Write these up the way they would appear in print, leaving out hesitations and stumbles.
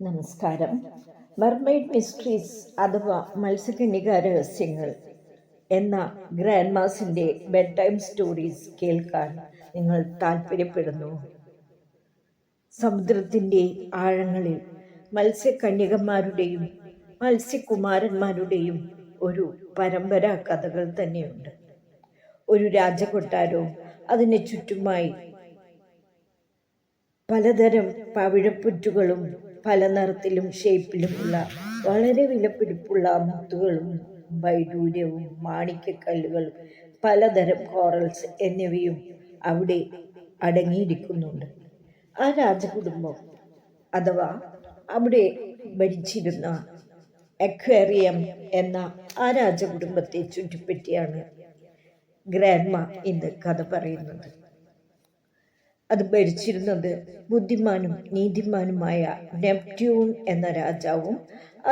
നമസ്കാരം. Mermaid mysteries അഥവാ മത്സ്യകന്യകാ രഹസ്യങ്ങൾ എന്ന ഗ്രാൻഡ് മാസിൻ്റെ ബെഡ് ടൈം സ്റ്റോറീസ് കേൾക്കാൻ നിങ്ങൾ താല്പര്യപ്പെടുന്നു. സമുദ്രത്തിൻ്റെ ആഴങ്ങളിൽ മത്സ്യകന്യകമാരുടെയും മത്സ്യകുമാരന്മാരുടെയും ഒരു പരമ്പര കഥകൾ തന്നെയുണ്ട്. ഒരു രാജകൊട്ടാരവും അതിന് ചുറ്റുമായി പലതരം പവിഴപ്പുറ്റുകളും പല നിറത്തിലും ഷേപ്പിലുമുള്ള വളരെ വിലപിടിപ്പുള്ള മുത്തുകളും വൈഡൂര്യവും മാണിക്യക്കല്ലുകളും പലതരം കോറൽസ് എന്നിവയും അവിടെ അടങ്ങിയിരിക്കുന്നുണ്ട്. ആ രാജകുടുംബം അഥവാ അവിടെ ഭരിച്ചിരുന്ന അക്വേറിയം എന്ന ആ രാജകുടുംബത്തെ ചുറ്റിപ്പറ്റിയാണ് ഗ്രാൻഡ്മ ഇന്ന് കഥ പറയുന്നത്. അത് ഭരിച്ചിരുന്നത് ബുദ്ധിമാനും നീതിമാനുമായ നെപ്റ്റ്യൂൺ എന്ന രാജാവും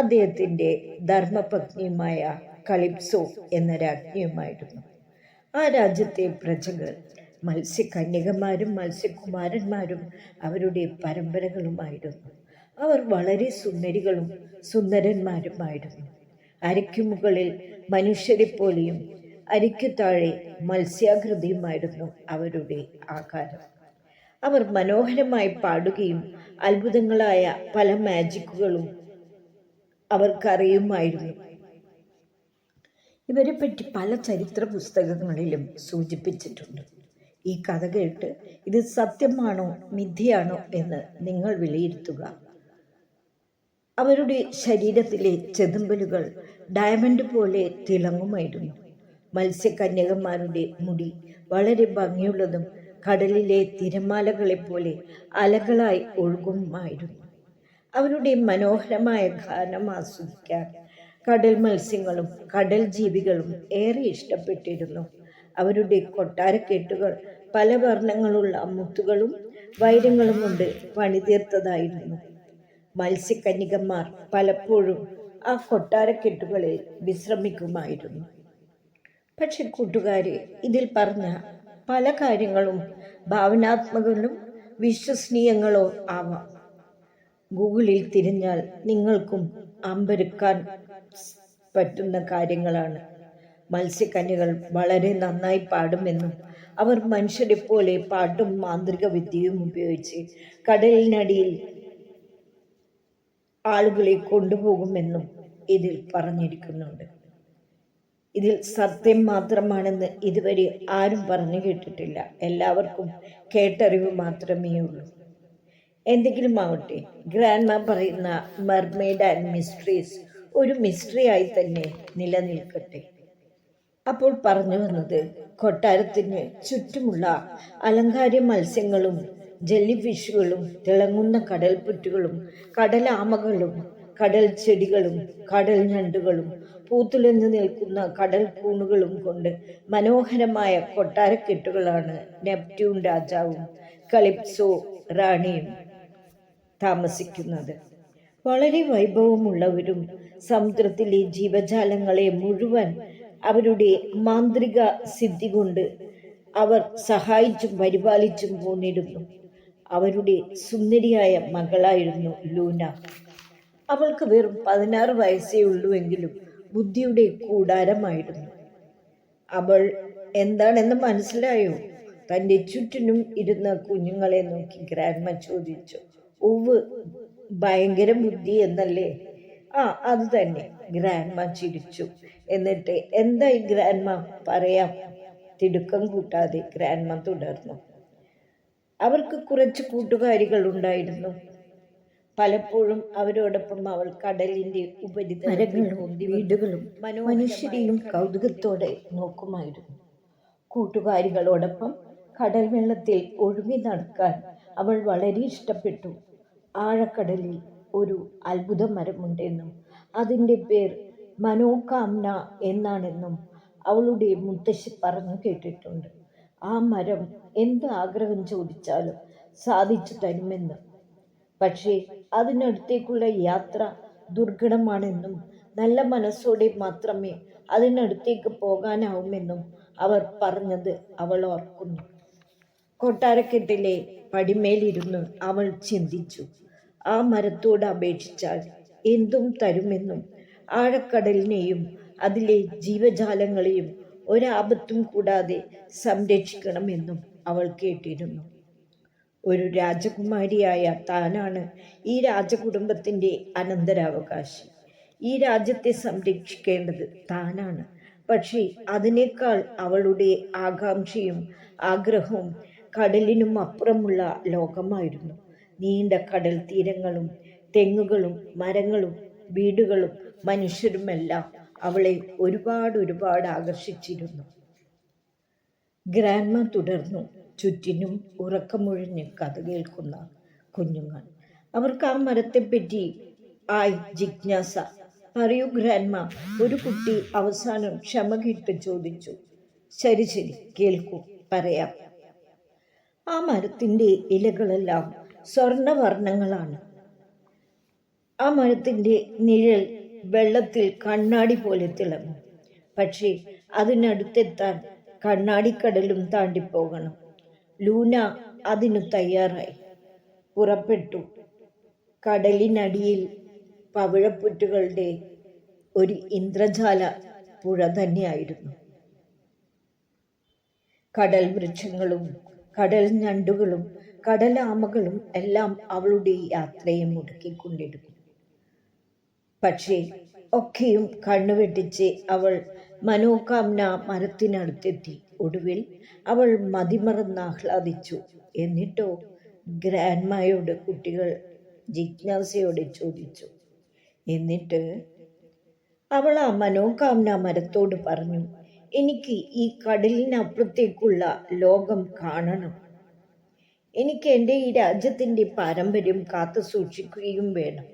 അദ്ദേഹത്തിൻ്റെ ധർമ്മപത്നിയുമായ കലിപ്സോ എന്ന രാജ്ഞിയുമായിരുന്നു. ആ രാജ്യത്തെ പ്രജകൾ മത്സ്യകന്യകമാരും മത്സ്യകുമാരന്മാരും അവരുടെ പരമ്പരകളുമായിരുന്നു. അവർ വളരെ സുന്ദരികളും സുന്ദരന്മാരുമായിരുന്നു. അരയ്ക്കു മുകളിൽ മനുഷ്യരെ പോലെയും അരയ്ക്കു താഴെ മത്സ്യാകൃതിയുമായിരുന്നു അവരുടെ ആകാരം. അവർ മനോഹരമായി പാടുകയും അത്ഭുതങ്ങളായ പല മാജിക്കുകളും അവർക്കറിയുമായിരുന്നു. ഇവരെ പറ്റി പല ചരിത്ര പുസ്തകങ്ങളിലും സൂചിപ്പിച്ചിട്ടുണ്ട്. ഈ കഥ കേട്ട് ഇത് സത്യമാണോ മിഥ്യയാണോ എന്ന് നിങ്ങൾ വിലയിരുത്തുക. അവരുടെ ശരീരത്തിലെ ചെതുമ്പലുകൾ ഡയമണ്ട് പോലെ തിളങ്ങുമായിരുന്നു. മത്സ്യകന്യകന്മാരുടെ മുടി വളരെ ഭംഗിയുള്ളതും കടലിലെ തിരമാലകളെപ്പോലെ അലകളായി ഒഴുകുമായിരുന്നു. അവരുടെ മനോഹരമായ ഗാനം ആസ്വദിക്കാൻ കടൽ മത്സ്യങ്ങളും കടൽ ജീവികളും ഏറെ ഇഷ്ടപ്പെട്ടിരുന്നു. അവരുടെ കൊട്ടാരക്കെട്ടുകൾ പല വർണ്ണങ്ങളുള്ള മുത്തുകളും വൈരങ്ങളും കൊണ്ട് പണിതീർത്തതായിരുന്നു. മത്സ്യകന്യകന്മാർ പലപ്പോഴും ആ കൊട്ടാരക്കെട്ടുകളിൽ വിശ്രമിക്കുമായിരുന്നു. പക്ഷെ കൂട്ടുകാരെ, ഇതിൽ പറഞ്ഞ പല കാര്യങ്ങളും ഭാവനാത്മകങ്ങളും വിശ്വസനീയങ്ങളോ ആവാം. ഗൂഗിളിൽ തിരഞ്ഞാൽ നിങ്ങൾക്കും അമ്പരക്കാൻ പറ്റുന്ന കാര്യങ്ങളാണ്. മത്സ്യകന്യകൾ വളരെ നന്നായി പാടുമെന്നും അവർ മനുഷ്യരെ പോലെ പാട്ടും മാന്ത്രിക വിദ്യയും ഉപയോഗിച്ച് കടലിനടിയിൽ ആളുകളെ കൊണ്ടുപോകുമെന്നും ഇതിൽ പറഞ്ഞിരിക്കുന്നുണ്ട്. ഇതിൽ സത്യം മാത്രമാണെന്ന് ഇതുവരെ ആരും പറഞ്ഞു കേട്ടിട്ടില്ല. എല്ലാവർക്കും കേട്ടറിവ് മാത്രമേ ഉള്ളൂ. എന്തെങ്കിലും ആവട്ടെ, ഗ്രാൻഡ്മ പറയുന്ന മെർമെയ്ഡ് ആൻഡ് മിസ്റ്ററീസ് ഒരു മിസ്റ്ററി ആയി തന്നെ നിലനിൽക്കട്ടെ. അപ്പോൾ പറഞ്ഞു വന്നത്, കൊട്ടാരത്തിന് ചുറ്റുമുള്ള അലങ്കാര മത്സ്യങ്ങളും ജെല്ലി ഫിഷുകളും തിളങ്ങുന്ന കടൽപ്പുറ്റുകളും കടലാമകളും കടൽ ചെടികളും കടൽ ഞണ്ടുകളും പൂത്തുലഞ്ഞു നിൽക്കുന്ന കടൽ കൂണുകളും കൊണ്ട് മനോഹരമായ കൊട്ടാരക്കെട്ടുകളാണ് നെപ്റ്റ്യൂൺ രാജാവും കലിപ്സോ റാണിയും താമസിക്കുന്നത്. വളരെ വൈഭവമുള്ളവരും സമുദ്രത്തിലെ ജീവജാലങ്ങളെ മുഴുവൻ അവരുടെ മാന്ത്രിക സിദ്ധി കൊണ്ട് അവർ സഹായിച്ചും പരിപാലിച്ചും പോന്നിരുന്നു. അവരുടെ സുന്ദരിയായ മകളായിരുന്നു ലൂന. അവൾക്ക് വെറും 16 വയസ്സേ ഉള്ളുവെങ്കിലും ബുദ്ധിയുടെ കൂടാരമായിരുന്നു. അവൾ എന്താണെന്ന് മനസ്സിലായോ? തൻ്റെ ചുറ്റിനും ഇരുന്ന കുഞ്ഞുങ്ങളെ നോക്കി ഗ്രാൻഡ്മ ചോദിച്ചു. ഉവ്, ഭയങ്കര ബുദ്ധി എന്നല്ലേ? ആ, അത് തന്നെ, ഗ്രാൻഡ്മ ചിരിച്ചു. എന്നിട്ട് എന്തായി ഗ്രാൻഡ്മ? പറയാം. തിടുക്കം കൂട്ടാതെ ഗ്രാൻഡ്മ തുടർന്നു. അവർക്ക് കുറച്ച് കൂട്ടുകാരികൾ ഉണ്ടായിരുന്നു. പലപ്പോഴും അവരോടൊപ്പം അവൾ കടലിന്റെ ഉപരിതലങ്ങളും വീടുകളും മനുഷ്യരെയും കൗതുകത്തോടെ നോക്കുമായിരുന്നു. കൂട്ടുകാരികളോടൊപ്പം കടൽ വെള്ളത്തിൽ ഒഴുകി നടക്കാൻ അവൾ വളരെ ഇഷ്ടപ്പെട്ടു. ആഴക്കടലിൽ ഒരു അത്ഭുത മരമുണ്ടെന്നും അതിൻ്റെ പേർ മനോകാംന എന്നാണെന്നും അവളുടെ മുത്തശ്ശി പറഞ്ഞു കേട്ടിട്ടുണ്ട്. ആ മരം എന്ത് ആഗ്രഹം ചോദിച്ചാലും സാധിച്ചു തരുമെന്നും, പക്ഷേ അതിനടുത്തേക്കുള്ള യാത്ര ദുർഘടമാണെന്നും നല്ല മനസ്സോടെ മാത്രമേ അതിനടുത്തേക്ക് പോകാനാവുമെന്നും അവർ പറഞ്ഞത് അവൾ ഓർക്കുന്നു. കൊട്ടാരക്കെട്ടിലെ പടിമേലിരുന്ന് അവൾ ചിന്തിച്ചു. ആ മരത്തോട് അപേക്ഷിച്ചാൽ എന്തും തരുമെന്നും ആഴക്കടലിനെയും അതിലെ ജീവജാലങ്ങളെയും ഒരാപത്തും കൂടാതെ സംരക്ഷിക്കണമെന്നും അവൾ കേട്ടിരുന്നു. ഒരു രാജകുമാരിയായ താനാണ് ഈ രാജകുടുംബത്തിൻ്റെ അനന്തരാവകാശി. ഈ രാജ്യത്തെ സംരക്ഷിക്കേണ്ടത് താനാണ്. പക്ഷേ അതിനേക്കാൾ അവളുടെ ആകാംക്ഷയും ആഗ്രഹവും കടലിനും അപ്പുറമുള്ള ലോകമായിരുന്നു. നീണ്ട കടൽ തീരങ്ങളും തെങ്ങുകളും മരങ്ങളും വീടുകളും മനുഷ്യരുമെല്ലാം അവളെ ഒരുപാട് ആകർഷിച്ചിരുന്നു. ഗ്രാൻഡ്മ തുടർന്നു. ചുറ്റിനും ഉറക്കമൊഴിഞ്ഞ് കഥ കേൾക്കുന്ന കുഞ്ഞുങ്ങൾ. അവർക്ക് ആ മരത്തെപ്പറ്റി ജിജ്ഞാസ. പറയൂ ഗ്രാൻഡ്മ, ഒരു കുട്ടി അവസാനം ക്ഷമ കിട്ട് ചോദിച്ചു. ശരി കേൾക്കൂ, പറയാം. ആ മരത്തിൻ്റെ ഇലകളെല്ലാം സ്വർണവർണ്ണങ്ങളാണ്. ആ മരത്തിൻ്റെ നിഴൽ വെള്ളത്തിൽ കണ്ണാടി പോലെ തിളങ്ങും. പക്ഷേ അതിനടുത്തെത്താൻ കണ്ണാടിക്കടലും താണ്ടിപ്പോകണം. ലൂന അതിനു തയ്യാറായി. പുറപ്പെട്ടു. കടലിനടിയിൽ പവിഴപ്പുറ്റുകളുടെ ഒരു ഇന്ദ്രജാല പുഴ തന്നെയായിരുന്നു. കടൽ വൃക്ഷങ്ങളും കടൽ ഞണ്ടുകളും കടലാമകളും എല്ലാം അവളുടെ യാത്രയെ മുടക്കിക്കൊണ്ടിരുന്നു. പക്ഷേ ഒക്കെയും കണ്ണുവെട്ടിച്ച് അവൾ മനോകാംന മരത്തിനടുത്തെത്തി. ഒടുവിൽ അവൾ മതിമറന്ന് ആഹ്ലാദിച്ചു. എന്നിട്ടോ? ഗ്രാൻഡ്മയോട് കുട്ടികൾ ജിജ്ഞാസയോടെ ചോദിച്ചു. എന്നിട്ട് അവൾ ആ മനോകാംന മരത്തോട് പറഞ്ഞു, എനിക്ക് ഈ കടലിനപ്പുറത്തേക്കുള്ള ലോകം കാണണം. എനിക്ക് എൻ്റെ ഈ രാജ്യത്തിൻ്റെ പാരമ്പര്യം കാത്തു സൂക്ഷിക്കുകയും വേണം.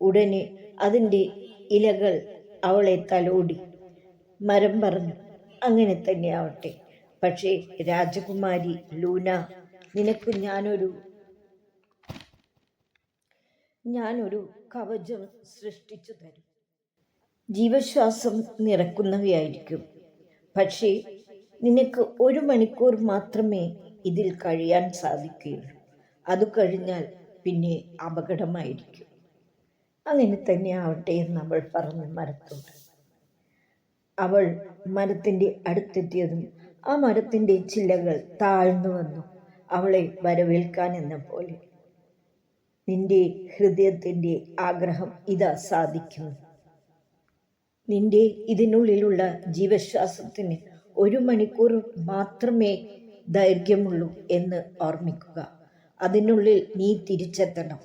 ഉടനെ അതിൻ്റെ ഇലകൾ അവളെ തലോടി. മരം പറഞ്ഞു, അങ്ങനെ തന്നെ ആവട്ടെ. പക്ഷേ രാജകുമാരി ലൂന, നിനക്ക് ഞാനൊരു കവചം സൃഷ്ടിച്ചു തരും. ജീവശ്വാസം നിറക്കുന്നവയായിരിക്കും. പക്ഷേ നിനക്ക് 1 മണിക്കൂർ മാത്രമേ ഇതിൽ കഴിയാൻ സാധിക്കുകയുള്ളൂ. അത് കഴിഞ്ഞാൽ പിന്നെ അപകടമായിരിക്കും. അങ്ങനെ തന്നെ ആവട്ടെ എന്ന് അവൾ പറഞ്ഞു മരത്തോട്. അവൾ മരത്തിൻ്റെ അടുത്തെത്തിയതും ആ മരത്തിൻ്റെ ചില്ലകൾ താഴ്ന്നു വന്നു അവളെ വരവേൽക്കാൻ എന്ന പോലെ. നിന്റെ ഹൃദയത്തിൻ്റെ ആഗ്രഹം ഇതാ സാധിക്കുന്നു. നിന്റെ ഇതിനുള്ളിലുള്ള ജീവശ്വാസത്തിന് 1 മണിക്കൂർ മാത്രമേ ദൈർഘ്യമുള്ളൂ എന്ന് ഓർമ്മിക്കുക. അതിനുള്ളിൽ നീ തിരിച്ചെത്തണം.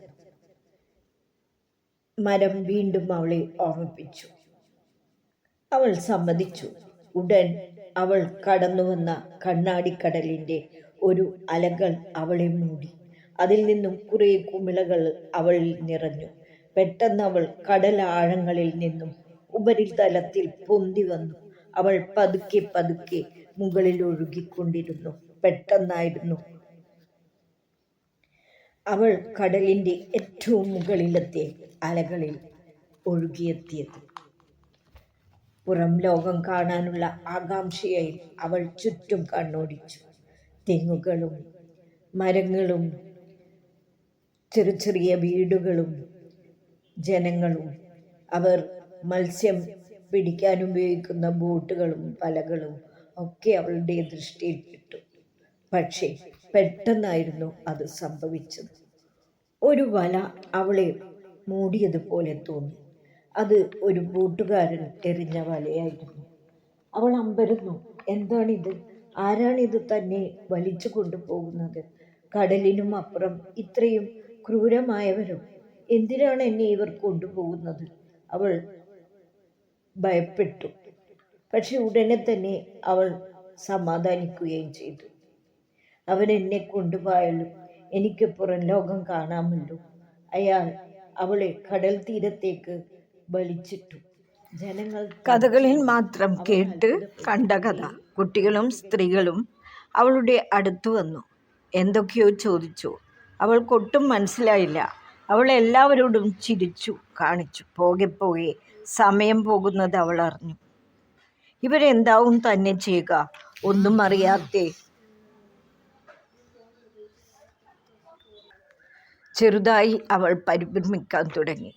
മരം വീണ്ടും അവളെ ഓർമ്മിപ്പിച്ചു. അവൾ സമ്മതിച്ചു. ഉടൻ അവൾ കടന്നു വന്ന കണ്ണാടിക്കടലിൻ്റെ ഒരു അലകൾ അവളെ മൂടി. അതിൽ നിന്നും കുറേ കുമിളകൾ അവളിൽ നിറഞ്ഞു. പെട്ടെന്ന് അവൾ കടലാഴങ്ങളിൽ നിന്നും ഉപരിതലത്തിൽ പൊന്തി വന്നു. അവൾ പതുക്കെ മുകളിൽ ഒഴുകിക്കൊണ്ടിരുന്നു. പെട്ടെന്നായിരുന്നു അവൾ കടലിൻ്റെ ഏറ്റവും മുകളിലത്തെ അലകളിൽ ഒഴുകിയെത്തിയത്. പുറം ലോകം കാണാനുള്ള ആകാംക്ഷയായി അവൾ ചുറ്റും കണ്ണോടിച്ചു. തെങ്ങുകളും മരങ്ങളും ചെറിയ വീടുകളും ജനങ്ങളും അവർ മത്സ്യം പിടിക്കാൻ ഉപയോഗിക്കുന്ന ബോട്ടുകളും പലകളും ഒക്കെ അവളുടെ ദൃഷ്ടിയിൽപ്പെട്ടു. പക്ഷേ പെട്ടെന്നായിരുന്നു അത് സംഭവിച്ചത്. ഒരു വല അവളെ മൂടിയതുപോലെ തോന്നി. അത് ഒരു ബോട്ടുകാരൻ എറിഞ്ഞ വലയായിരുന്നു. അവൾ അമ്പരന്നു. എന്താണിത്? ആരാണിത് തന്നെ വലിച്ചു കൊണ്ടുപോകുന്നത്? കടലിനും അപ്പുറം ഇത്രയും ക്രൂരമായവരോ? എന്തിനാണ് എന്നെ ഇവർ കൊണ്ടുപോകുന്നത്? അവൾ ഭയപ്പെട്ടു. പക്ഷെ ഉടനെ തന്നെ അവൾ സമാധാനിക്കുകയും ചെയ്തു. അവരെന്നെ കൊണ്ടുപോയാലും എനിക്ക് പുറം ലോകം കാണാമല്ലോ. അയാൾ അവളെ കടൽ തീരത്തേക്ക് വലിച്ചിട്ടു. ജനങ്ങൾ കഥകളിൽ മാത്രം കേട്ട് കണ്ട കഥ. കുട്ടികളും സ്ത്രീകളും അവളുടെ അടുത്ത് വന്നു. എന്തൊക്കെയോ ചോദിച്ചു. അവൾക്കൊട്ടും മനസ്സിലായില്ല. അവൾ എല്ലാവരോടും ചിരിച്ചു കാണിച്ചു. പോകെ സമയം പോകുന്നത് അവൾ അറിഞ്ഞു. ഇവരെന്താവും തന്നെ ചെയ്യുക? ഒന്നും അറിയാതെ ചെറുതായി അവൾ പരിഭ്രമിക്കാൻ തുടങ്ങി.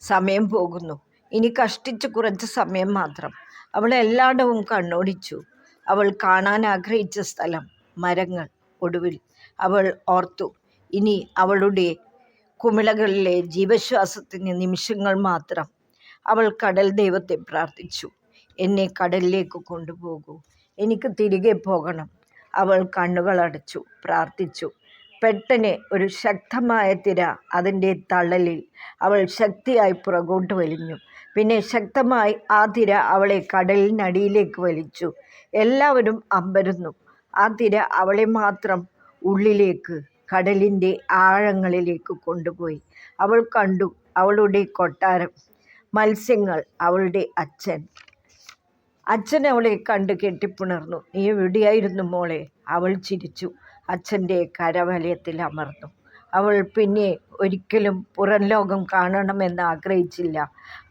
സമയം പോകുന്നു. ഇനി കഷ്ടിച്ച് കുറച്ച് സമയം മാത്രം. അവൾ എല്ലായിടവും കണ്ണോടിച്ചു. അവൾ കാണാൻ ആഗ്രഹിച്ച സ്ഥലം, മരങ്ങൾ. ഒടുവിൽ അവൾ ഓർത്തു, ഇനി അവളുടെ കുമിളകളിലെ ജീവശ്വാസത്തിന് നിമിഷങ്ങൾ മാത്രം. അവൾ കടൽ ദൈവത്തെ പ്രാർത്ഥിച്ചു. എന്നെ കടലിലേക്ക് കൊണ്ടുപോകൂ, എനിക്ക് തിരികെ പോകണം. അവൾ കണ്ണുകൾ അടച്ചു പ്രാർത്ഥിച്ചു. പെട്ടെന്ന് ഒരു ശക്തമായ തിര അതിൻ്റെ തള്ളലിൽ അവൾ ശക്തിയായി പുറകോട്ട് വലിഞ്ഞു. പിന്നെ ശക്തമായി ആ തിര അവളെ കടലിനടിയിലേക്ക് വലിച്ചു. എല്ലാവരും അമ്പരന്നു. ആ തിര അവളെ മാത്രം ഉള്ളിലേക്ക്, കടലിൻ്റെ ആഴങ്ങളിലേക്ക് കൊണ്ടുപോയി. അവൾ കണ്ടു അവളുടെ കൊട്ടാരം, മത്സ്യങ്ങൾ, അവളുടെ അച്ഛൻ. അച്ഛൻ അവളെ കണ്ട് കെട്ടിപ്പുണർന്നു. നീ എവിടെയായിരുന്നു മോളെ? അവൾ ചിരിച്ചു. അച്ഛൻ്റെ കരവലയത്തിൽ അമർന്നു. അവൾ പിന്നെ ഒരിക്കലും പുറം ലോകം കാണണമെന്ന് ആഗ്രഹിച്ചില്ല.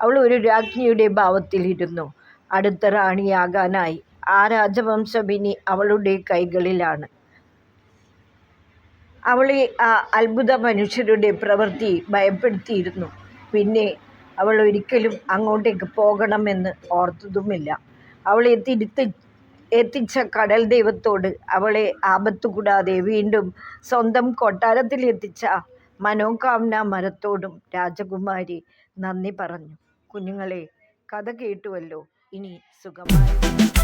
അവൾ ഒരു രാജ്ഞിയുടെ ഭാവത്തിലിരുന്നു. അടുത്ത റാണിയാകാനായി ആ രാജവംശം ഇനി അവളുടെ കൈകളിലാണ്. അവളെ ആ അത്ഭുത മനുഷ്യരുടെ പ്രവൃത്തി ഭയപ്പെടുത്തിയിരുന്നു. പിന്നെ അവൾ ഒരിക്കലും അങ്ങോട്ടേക്ക് പോകണമെന്ന് ഓർത്തതുമില്ല. അവളെ എത്തിച്ച കടൽ ദൈവത്തോട്, അവളെ ആപത്തു കൂടാതെ വീണ്ടും സ്വന്തം കൊട്ടാരത്തിലെത്തിച്ച മനോകാമന മരത്തോടും രാജകുമാരി നന്ദി പറഞ്ഞു. കുഞ്ഞുങ്ങളെ, കഥ കേട്ടുവല്ലോ. ഇനി സുഖമായി